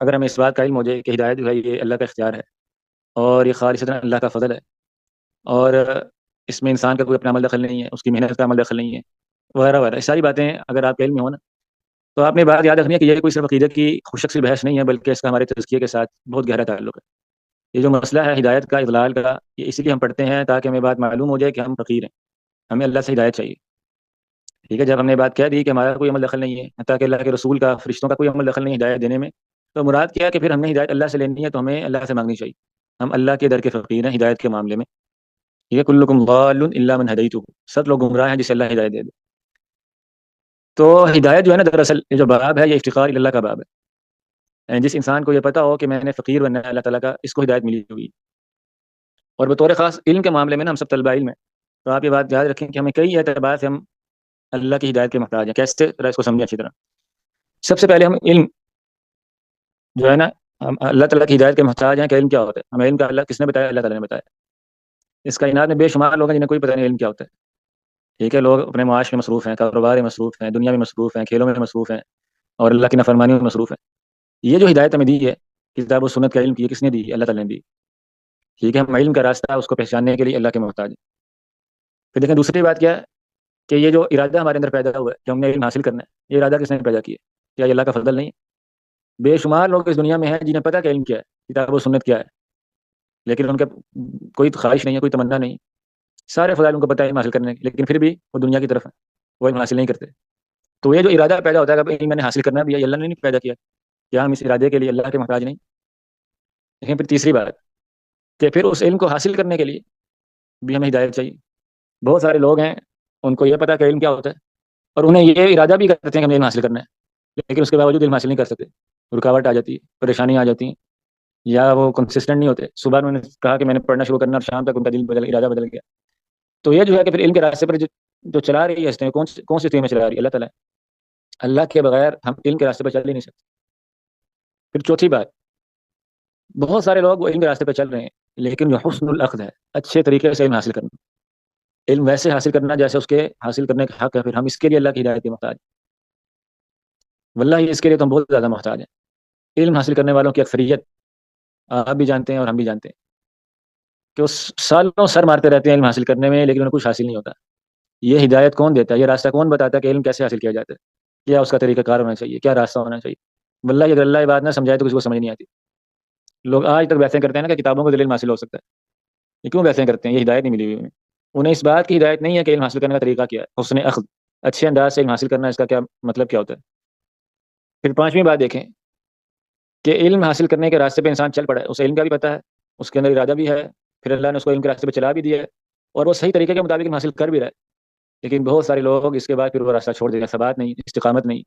اگر ہمیں اس بات کا علم ہو جائے کہ ہدایت جو ہے یہ اللہ کا اختیار ہے اور یہ خالصتاً اللہ کا فضل ہے، اور اس میں انسان کا کوئی اپنا عمل دخل نہیں ہے، اس کی محنت کا عمل دخل نہیں ہے، وغیرہ وغیرہ، یہ ساری باتیں اگر آپ کے علم میں ہوں نا، تو آپ نے بات یاد رکھنی ہے کہ یہ کوئی صرف عقیدت کی خوشک سی بحث نہیں ہے، بلکہ اس کا ہمارے تزکیے کے ساتھ بہت گہرا تعلق ہے۔ یہ جو مسئلہ ہے ہدایت کا، اضلال کا، یہ اسی لیے ہم پڑھتے ہیں تاکہ ہمیں بات معلوم ہو جائے کہ ہم فقیر ہیں، ہمیں اللہ سے ہدایت چاہیے۔ ٹھیک ہے، جب ہم نے بات کہہ دی کہ ہمارا کوئی عمل دخل نہیں ہے، حتیٰ کہ اللہ کے رسول کا، فرشتوں کا کوئی عمل دخل نہیں ہے ہدایت دینے میں، تو مراد کیا ہے کہ پھر ہم نے ہدایت اللہ سے لینی ہے تو ہمیں اللہ سے مانگنی چاہیے۔ ہم اللہ کے در کے فقیر ہیں ہدایت کے معاملے میں۔ یہ کلکم ضال الا من ہدیتہ، سب لوگ گمراہ ہیں جسے اللہ ہدایت دے دے۔ تو ہدایت جو ہے نا، دراصل یہ جو باب ہے یہ افتقار اللہ کا باب ہے، یعنی جس انسان کو یہ پتا ہو کہ میں نے فقیر بننا ہے اللہ تعالیٰ کا، اس کو ہدایت ملی ہوئی۔ اور بطور خاص علم کے معاملے میں نا ہم سب طلبہ علم ہیں، تو آپ یہ بات یاد رکھیں کہ ہمیں کئی اعتبار سے ہم اللہ کی ہدایت کے محتاج ہیں۔ کیسے؟ ذرا اس کو سمجھیں اچھی طرح۔ سب سے پہلے ہم علم جو ہے نا، ہم اللہ تعالیٰ کی ہدایت کے محتاج ہیں کہ علم کیا ہوتا ہے۔ ہمیں علم کا اللہ کس نے بتایا؟ اللہ تعالیٰ نے بتایا۔ اس کائنات میں بے شمار لوگ ہیں جنہیں کوئی پتہ نہیں علم کیا ہوتا ہے۔ ٹھیک ہے، لوگ اپنے معاش میں مصروف ہیں، کاروبار میں مصروف ہیں، دنیا میں مصروف ہیں، کھیلوں میں مصروف ہیں، اور اللہ کی نافرمانی میں مصروف ہیں۔ یہ جو ہدایت ہمیں دی ہے کتاب و سنت کا علم کی، کس نے دی؟ اللہ تعالیٰ نے دی۔ ٹھیک ہے، ہم علم کا راستہ اس کو پہچاننے کے لیے اللہ کے محتاج ہیں۔ پھر دیکھیں دوسری بات کیا ہے کہ یہ جو ارادہ ہمارے اندر پیدا ہوا ہے کہ ہم نے علم حاصل کرنا ہے، یہ ارادہ کس نے پیدا کیا؟ کیا یہ اللہ کا فضل نہیں ہے؟ بے شمار لوگ اس دنیا میں ہیں جنہیں پتہ کہ علم کیا ہے، کتاب و سنت کیا ہے، لیکن ان کا کوئی خواہش نہیں ہے، کوئی تمنا نہیں، سارے فضائل ان کو پتہ ہے علم حاصل کرنے کے، لیکن پھر بھی وہ دنیا کی طرف ہیں، وہ علم حاصل نہیں کرتے۔ تو یہ جو ارادہ پیدا ہوتا ہے کہ علم میں نے حاصل کرنا بھی ہے، یہ اللہ نے نہیں پیدا کیا، کیا ہم اس ارادے کے لیے اللہ کے محتاج نہیں؟ لیکن پھر تیسری بات کہ پھر اس علم کو حاصل کرنے کے لیے بھی ہمیں ہدایت چاہیے۔ بہت سارے لوگ ہیں ان کو یہ پتا کہ علم کیا ہوتا ہے، اور انہیں یہ ارادہ بھی کرتے ہیں کہ ہمیں علم حاصل کرنا ہے، لیکن اس کے باوجود علم حاصل نہیں کر سکتے، رکاوٹ آ جاتی ہے، پریشانی آ جاتی ہیں، یا وہ کنسسٹنٹ نہیں ہوتے۔ صبح انہوں نے کہا کہ میں نے پڑھنا شروع کرنا، اور شام تک ان کا دل بدل، ارادہ بدل گیا۔ تو یہ جو ہے کہ پھر علم کے راستے پر جو چلا رہی ہے اس نے، کون سی ٹیم میں چلا رہی ہے؟ اللہ تعالیٰ۔ اللہ کے بغیر ہم علم کے راستے پر چل ہی نہیں سکتے۔ پھر چوتھی بات، بہت سارے لوگ وہ علم کے راستے پہ چل رہے ہیں، لیکن جو حسن الاخذ ہے، اچھے طریقے سے علم حاصل کرنا، علم ویسے حاصل کرنا جیسے اس کے حاصل کرنے کا حق ہے، پھر ہم اس کے لیے اللہ کی ہدایت کے محتاج ہیں۔ واللہ اس کے لیے تو ہم بہت زیادہ محتاج ہیں۔ علم حاصل کرنے والوں کی اکثریت آپ بھی جانتے ہیں اور ہم بھی جانتے ہیں کہ وہ سالوں سر مارتے رہتے ہیں علم حاصل کرنے میں، لیکن انہیں کچھ حاصل نہیں ہوتا۔ یہ ہدایت کون دیتا ہے؟ یہ راستہ کون بتاتا ہے کہ علم کیسے حاصل کیا جاتا ہے؟ کیا اس کا طریقہ کار ہونا چاہیے؟ کیا راستہ ہونا چاہیے؟ واللہ اگر اللہ یہ بات نہ سمجھائے تو کسی کو سمجھ نہیں آتی۔ لوگ آج تک بحثیں کرتے ہیں نا کہ کتابوں کو علم حاصل ہو سکتا ہے، یہ کیوں بحثیں کرتے ہیں؟ یہ ہدایت نہیں ملی ہوئی انہیں۔ انہیں اس بات کی ہدایت نہیں ہے کہ علم حاصل کرنے کا طریقہ کیا ہے، حسن اخذ، اچھے انداز سے علم حاصل کرنا، اس کا کیا مطلب کیا ہوتا ہے۔ پھر پانچویں بات دیکھیں کہ علم حاصل کرنے کے راستے پہ انسان چل پڑا ہے، اسے علم کا بھی پتہ ہے، اس کے اندر ارادہ بھی ہے، پھر اللہ نے اس کو علم کے راستے پہ چلا بھی دیا ہے، اور وہ صحیح طریقے کے مطابق علم حاصل کر بھی رہا ہے۔ لیکن بہت سارے لوگ اس کے بعد پھر وہ راستہ چھوڑ دیتے ہیں، ثبات نہیں، استقامت نہیں،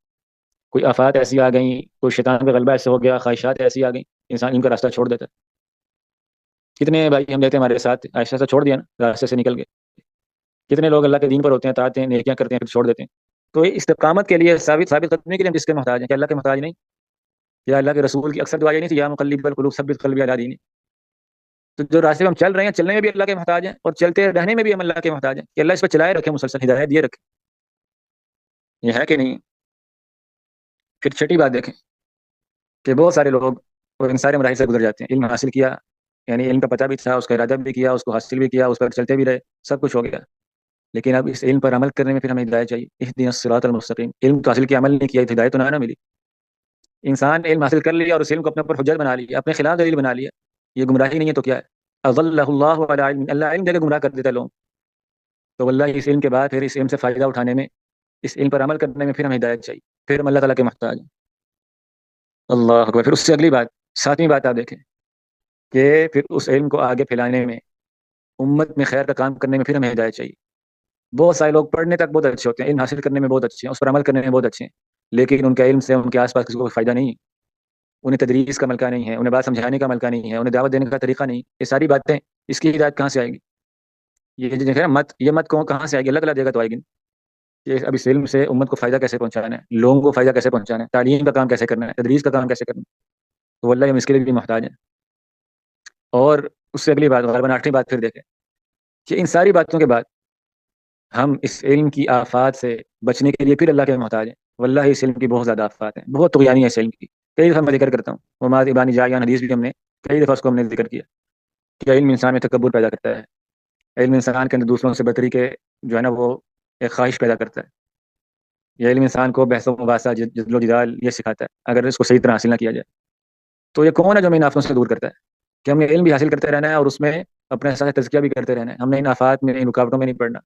کوئی آفات ایسی آ گئیں، کوئی شیطان کا غلبہ ایسے ہو گیا، خواہشات ایسی آ گئیں، انسان ان کا راستہ چھوڑ دیتا ہے۔ کتنے بھائی ہم دیکھتے ہیں ہمارے ساتھ، ایسا ایسا چھوڑ دیا نا، راستے سے نکل گئے۔ کتنے لوگ اللہ کے دین پر ہوتے ہیں، طاعتیں نیکیاں کرتے ہیں، پھر چھوڑ دیتے ہیں۔ تو یہ استقامت کے لیے، ثابت قدمی کے لیے ہم کس کے محتاج ہیں؟ کہ اللہ کے محتاج نہیں؟ یا اللہ کے رسول کی اکثر دعا یہ نہیں تھی یا مقلب القلوب ثبت قلبی علی دینک؟ تو جو راستے پہ ہم چل رہے ہیں، چلنے میں بھی اللہ کے محتاج ہیں، اور چلتے رہنے میں بھی ہم اللہ کے محتاج ہیں کہ اللہ اس پہ چلائے رکھے، مسلسل ہدایت دیے رکھے۔ یہ ہے کہ نہیں؟ پھر چھٹی بات دیکھیں کہ بہت سارے لوگ اور ان سارے مراحل سے گزر جاتے ہیں۔ علم حاصل کیا، یعنی علم کا پتہ بھی تھا، اس کا ارادہ بھی کیا، اس کو حاصل بھی کیا، اس پر چلتے بھی رہے، سب کچھ ہو گیا، لیکن اب اس علم پر عمل کرنے میں پھر ہمیں ہدایت چاہیے۔ اہدنا الصراط المستقیم، علم تو حاصل کیا، عمل نہیں کیا، ہدایت تو نہ ملی۔ انسان علم حاصل کر لیا اور اس علم کو اپنے اوپر حجت بنا لیا، اپنے خلاف دلیل بنا لیا، یہ گمراہی نہیں ہے تو کیا ہے؟ اضلہ اللہ علی علم، اللہ علم دے کے گمراہ کر دیتا ہے لوگ۔ تو واللہ اس علم کے بعد پھر اس علم سے فائدہ اٹھانے میں، اس علم پر عمل کرنے میں پھر ہمیں ہدایت چاہیے، پھر ہم اللہ تعالیٰ کے محتاج ہیں۔ اللہ اکبر۔ پھر اس سے اگلی بات، ساتویں بات آپ دیکھیں کہ پھر اس علم کو آگے پھیلانے میں، امت میں خیر کا کام کرنے میں پھر ہمیں ہدایت چاہیے۔ بہت سارے لوگ پڑھنے تک بہت اچھے ہوتے ہیں، علم حاصل کرنے میں بہت اچھے ہیں، اس پر عمل کرنے میں بہت اچھے ہیں، لیکن ان کے علم سے ان کے آس پاس کسی کو کوئی فائدہ نہیں ہے، انہیں تدریس کا ملکہ نہیں ہے، انہیں بات سمجھانے کا ملکہ نہیں ہے، انہیں دعوت دینے کا طریقہ نہیں۔ یہ ساری باتیں، اس کی ہدایت کہاں سے آئے گی؟ یہ جو ہے مت، یہ مت کہاں سے آئے گی؟ اللہ تعالیٰ دے گا تو آئے گی۔ کہ اب اس علم سے امت کو فائدہ کیسے پہنچانا ہے، لوگوں کو فائدہ کیسے پہنچانا ہے، تعلیم کا کام کیسے کرنا ہے، تدریس کا کام کیسے کرنا ہے، تو واللہ ہم اس کے لیے بھی محتاج ہیں۔ اور اس سے اگلی بات، غالباً آٹھویں بات پھر دیکھیں کہ ان ساری باتوں کے بعد ہم اس علم کی آفات سے بچنے کے لیے پھر اللہ کے محتاج ہیں۔ واللہ اس علم کی بہت زیادہ آفات ہیں، بہت طغیانی ہے اس علم کی۔ کئی دفعہ میں ذکر کرتا ہوں، وہ ماذ ابانی جایان حدیث بھی ہم نے کئی دفعہ اس کو ہم نے ذکر کیا کہ علم انسان میں تکبر پیدا کرتا ہے، علم انسان کے اندر دوسروں سے برتری کے جو ہے نا وہ ایک خواہش پیدا کرتا ہے، یہ علم انسان کو بحث و مباحثہ جدل و جدال یہ سکھاتا ہے اگر اس کو صحیح طرح حاصل نہ کیا جائے۔ تو یہ کون ہے جو ہمیں ان آفتوں سے دور کرتا ہے کہ ہم نے علم بھی حاصل کرتے رہنا ہے اور اس میں اپنے ساتھ تزکیہ بھی کرتے رہنا ہے، ہم نے ان آفات میں ان رکاوٹوں میں نہیں پڑنا،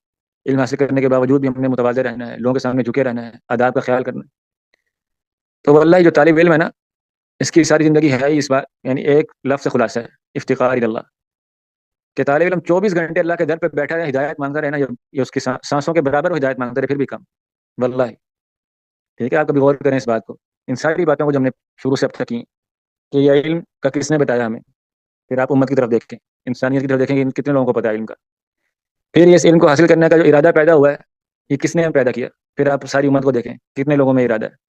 علم حاصل کرنے کے باوجود بھی ہم نے متواضع رہنا ہے، لوگوں کے سامنے جھکے رہنا ہے، آداب کا خیال کرنا ہے۔ تو واللہ جو طالب علم ہے نا، اس کی ساری زندگی ہے ہی اس بات، یعنی ایک لفظ سے خلاصہ ہے، افتقار اللہ، کہ طالب علم 24 گھنٹے اللہ کے در پہ بیٹھا ہے، ہدایت مانگتا رہے نا، یہ اس کی سانسوں کے برابر وہ ہدایت مانگتا رہے پھر بھی کم، واللہ ٹھیک ہے۔ آپ کبھی غور کریں اس بات کو، ان ساری باتوں کو جو ہم نے شروع سے اب تک کی کہ یہ علم کا کس نے بتایا ہمیں، پھر آپ امت کی طرف دیکھیں، انسانیت کی طرف دیکھیں کہ کتنے لوگوں کو پتہ ہے علم کا، پھر اس علم کو حاصل کرنے کا جو ارادہ پیدا ہوا ہے یہ کس نے پیدا کیا، پھر آپ ساری امت کو دیکھیں کتنے لوگوں میں ارادہ ہے،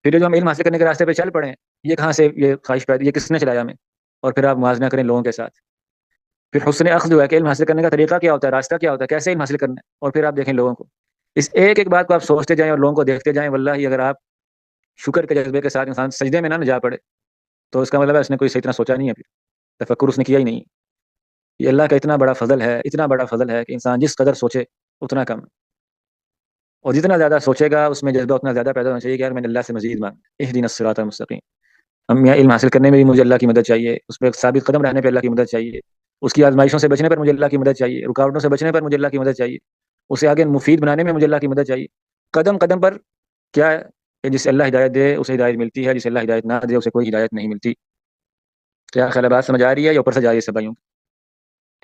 پھر جو ہم علم حاصل کرنے کے راستے پہ چل پڑے ہیں یہ کہاں سے یہ خواہش پیدا، یہ کس نے چلایا ہمیں، اور پھر آپ موازنہ کریں لوگوں کے ساتھ، پھر حسن اخذ جو ہے کہ علم حاصل کرنے کا طریقہ کیا ہوتا ہے، راستہ کیا ہوتا ہے، کیسے علم حاصل کرنا ہے، اور پھر آپ دیکھیں لوگوں کو، اس ایک ایک بات کو آپ سوچتے جائیں اور لوگوں کو دیکھتے جائیں، واللہ اگر آپ شکر کے جذبے کے ساتھ انسان سجدے میں نہ جا پڑے تو اس کا مطلب ہے اس نے کوئی صحیح طرح سوچا نہیں ہے، پھر تفکر اس نے کیا ہی نہیں۔ یہ اللہ کا اتنا بڑا فضل ہے، اتنا بڑا فضل ہے کہ انسان جس قدر سوچے اتنا کم ہے، اور جتنا زیادہ سوچے گا اس میں جذبہ اتنا زیادہ پیدا ہونا چاہیے کہ یار میں نے اللہ سے مزید مانگنا، اہدنا الصراط المستقیم۔ ہم یہاں علم حاصل کرنے میں بھی مجھے اللہ کی مدد چاہیے، اس پہ ثابت قدم رہنے پہ اللہ کی مدد چاہیے، اس کی آزمائشوں سے بچنے پر مجھے اللہ کی مدد چاہیے، رکاوٹوں سے بچنے پر مجھے اللہ کی مدد چاہیے، اسے آگے مفید بنانے میں مجھے اللہ کی مدد چاہیے، قدم قدم پر کیا ہے کہ جسے اللہ ہدایت دے اسے ہدایت ملتی ہے، جسے اللہ ہدایت نہ دے اسے کوئی ہدایت نہیں ملتی۔ کیا خیال ہے، بات سمجھ آ رہی ہے یا اوپر سے جا رہی ہے سب بھائیوں؟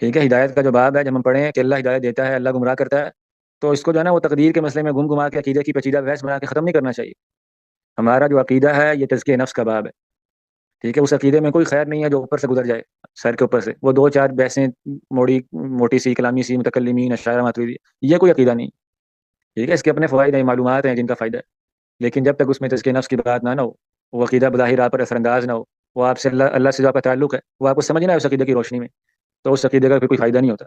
ٹھیک ہے، ہدایت کا جو باب ہے جب ہم پڑھیں کہ اللہ ہدایت دیتا ہے، اللہ گمراہ کرتا ہے، تو اس کو جو ہے نا وہ تقدیر کے مسئلے میں گم گما کے عقیدے کی پیچیدہ بحث بنا کے ختم نہیں کرنا چاہیے۔ ہمارا جو عقیدہ ہے یہ تزکیہ نفس کا باب ہے، ٹھیک ہے، اس عقیدے میں کوئی خیر نہیں ہے جو اوپر سے گزر جائے، سر کے اوپر سے وہ دو چار بحثیں موٹی سی کلامی سی متکلمین اشاعرہ ماتریدی، یہ کوئی عقیدہ نہیں، ٹھیک ہے، اس کے اپنے فوائد ہیں، معلومات ہیں جن کا فائدہ ہے، لیکن جب تک اس میں تزکیہ نفس کی بات نہ ہو، وہ عقیدہ بظاہر آپ پر اثر انداز نہ ہو، وہ آپ سے اللہ سے جو آپ کا تعلق ہے وہ آپ کو سمجھنا ہے اس عقیدے کی روشنی میں، تو اس عقیدے کا پھر کوئی فائدہ نہیں ہوتا۔